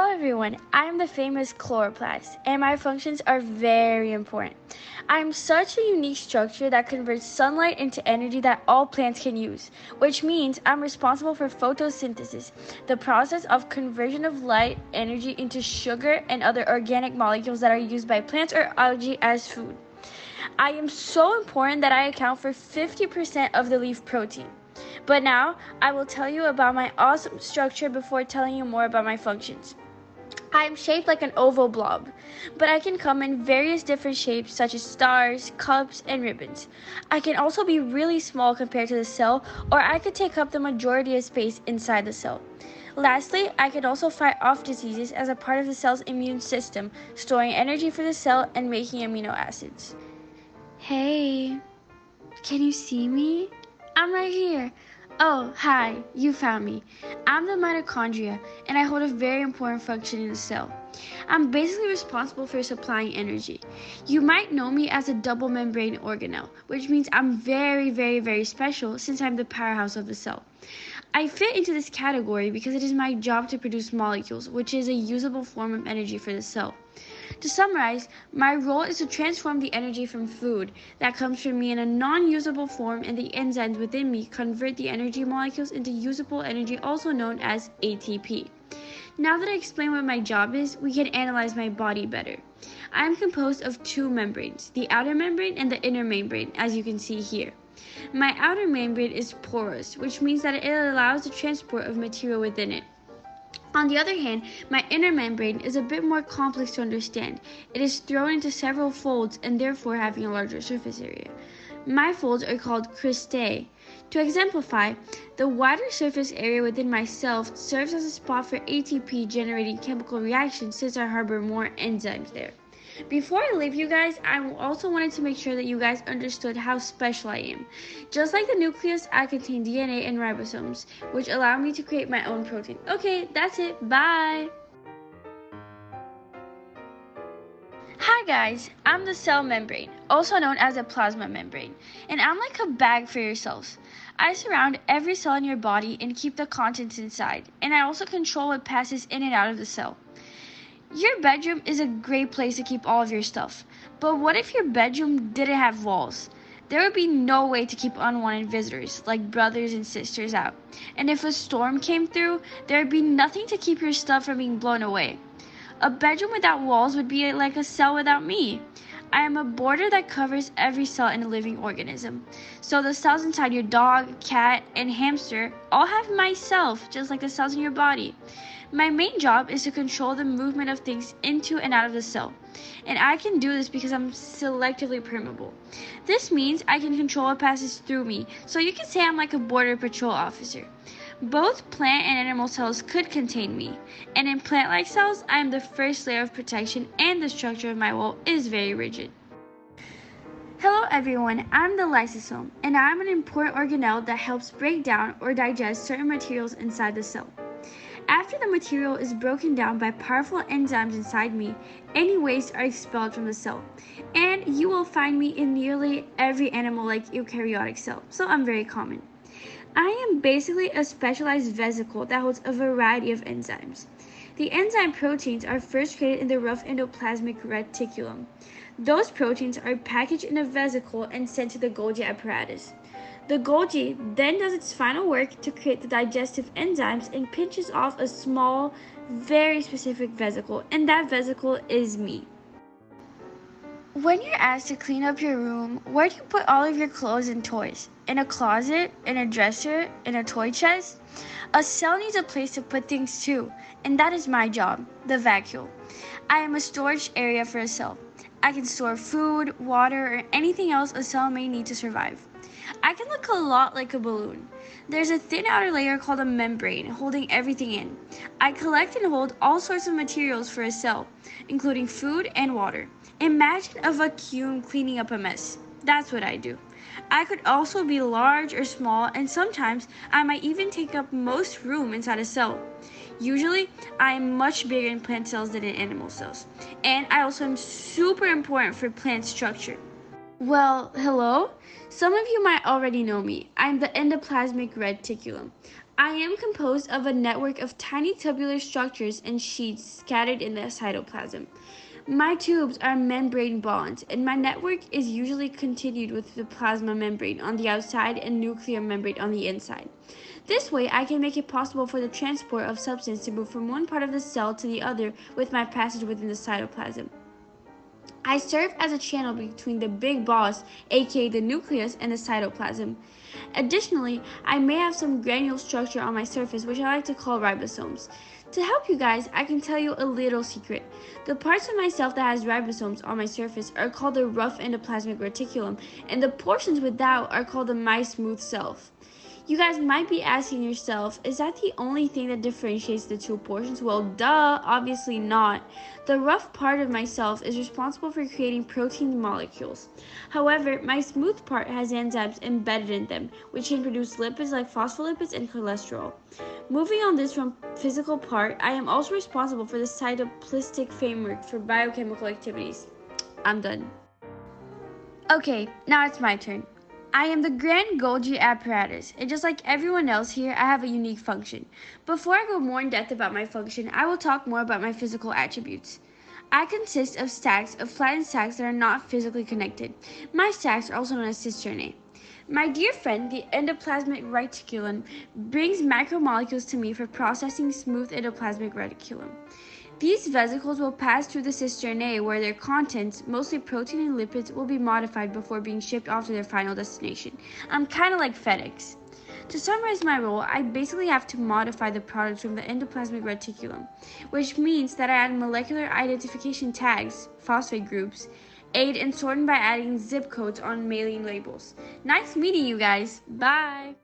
Hello everyone, I'm the famous chloroplast, and my functions are very important. I'm such a unique structure that converts sunlight into energy that all plants can use, which means I'm responsible for photosynthesis, the process of conversion of light energy into sugar and other organic molecules that are used by plants or algae as food. I am so important that I account for 50% of the leaf protein. But now, I will tell you about my awesome structure before telling you more about my functions. I am shaped like an oval blob, but I can come in various different shapes such as stars, cups, and ribbons. I can also be really small compared to the cell, or I could take up the majority of space inside the cell. Lastly, I can also fight off diseases as a part of the cell's immune system, storing energy for the cell and making amino acids. Hey, can you see me? I'm right here. Oh, hi, you found me. I'm the mitochondria, and I hold a very important function in the cell. I'm basically responsible for supplying energy. You might know me as a double membrane organelle, which means I'm very special since I'm the powerhouse of the cell. I fit into this category because it is my job to produce molecules, which is a usable form of energy for the cell. To summarize, my role is to transform the energy from food that comes from me in a non-usable form, and the enzymes within me convert the energy molecules into usable energy, also known as ATP. Now that I explained what my job is, we can analyze my body better. I am composed of two membranes, the outer membrane and the inner membrane, as you can see here. My outer membrane is porous, which means that it allows the transport of material within it. On the other hand, my inner membrane is a bit more complex to understand. It is thrown into several folds and therefore having a larger surface area. My folds are called cristae. To exemplify, the wider surface area within my cell serves as a spot for ATP generating chemical reactions since I harbor more enzymes there. Before I leave you guys, I also wanted to make sure that you guys understood how special I am. Just like the nucleus, I contain DNA and ribosomes, which allow me to create my own protein. Okay, that's it. Bye! Hi guys, I'm the cell membrane, also known as a plasma membrane, and I'm like a bag for your cells. I surround every cell in your body and keep the contents inside, and I also control what passes in and out of the cell. Your bedroom is a great place to keep all of your stuff, but what if your bedroom didn't have walls? There would be no way to keep unwanted visitors, like brothers and sisters, out. And if a storm came through, there would be nothing to keep your stuff from being blown away. A bedroom without walls would be like a cell without me. I am a border that covers every cell in a living organism. So the cells inside your dog, cat, and hamster all have myself, just like the cells in your body. My main job is to control the movement of things into and out of the cell. And I can do this because I'm selectively permeable. This means I can control what passes through me, so you can say I'm like a border patrol officer. Both plant and animal cells could contain me, and in plant-like cells, I am the first layer of protection, and the structure of my wall is very rigid. Hello everyone, I'm the lysosome, and I'm an important organelle that helps break down or digest certain materials inside the cell. After the material is broken down by powerful enzymes inside me, any waste are expelled from the cell, and you will find me in nearly every animal-like eukaryotic cell, so I'm very common. I am basically a specialized vesicle that holds a variety of enzymes. The enzyme proteins are first created in the rough endoplasmic reticulum. Those proteins are packaged in a vesicle and sent to the Golgi apparatus. The Golgi then does its final work to create the digestive enzymes and pinches off a small, very specific vesicle, and that vesicle is me. When you're asked to clean up your room, where do you put all of your clothes and toys? In a closet? In a dresser? In a toy chest? A cell needs a place to put things too, and that is my job, the vacuole. I am a storage area for a cell. I can store food, water, or anything else a cell may need to survive. I can look a lot like a balloon. There's a thin outer layer called a membrane holding everything in. I collect and hold all sorts of materials for a cell, including food and water. Imagine a vacuum cleaning up a mess. That's what I do. I could also be large or small, and sometimes I might even take up most room inside a cell. Usually, I am much bigger in plant cells than in animal cells, and I also am super important for plant structure. Well, hello? Some of you might already know me. I'm the endoplasmic reticulum. I am composed of a network of tiny tubular structures and sheets scattered in the cytoplasm. My tubes are membrane bonds, and my network is usually continued with the plasma membrane on the outside and nuclear membrane on the inside. This way, I can make it possible for the transport of substance to move from one part of the cell to the other with my passage within the cytoplasm. I serve as a channel between the big boss, aka the nucleus, and the cytoplasm. Additionally, I may have some granule structure on my surface, which I like to call ribosomes. To help you guys, I can tell you a little secret. The parts of myself that has ribosomes on my surface are called the rough endoplasmic reticulum, and the portions without are called the my smooth self. You guys might be asking yourself, is that the only thing that differentiates the two portions? Well, duh, obviously not. The rough part of myself is responsible for creating protein molecules. However, my smooth part has enzymes embedded in them, which can produce lipids like phospholipids and cholesterol. Moving on this from physical part, I am also responsible for the cytoplastic framework for biochemical activities. I'm done. Okay, now it's my turn. I am the grand Golgi apparatus, and just like everyone else here, I have a unique function. Before I go more in depth about my function, I will talk more about my physical attributes. I consist of stacks of flattened sacs that are not physically connected. My sacs are also known as cisternae. My dear friend, the endoplasmic reticulum, brings macromolecules to me for processing smooth endoplasmic reticulum. These vesicles will pass through the cisternae where their contents, mostly protein and lipids, will be modified before being shipped off to their final destination. I'm kind of like FedEx. To summarize my role, I basically have to modify the products from the endoplasmic reticulum, which means that I add molecular identification tags, phosphate groups, aid in sorting by adding zip codes on mailing labels. Nice meeting you guys. Bye!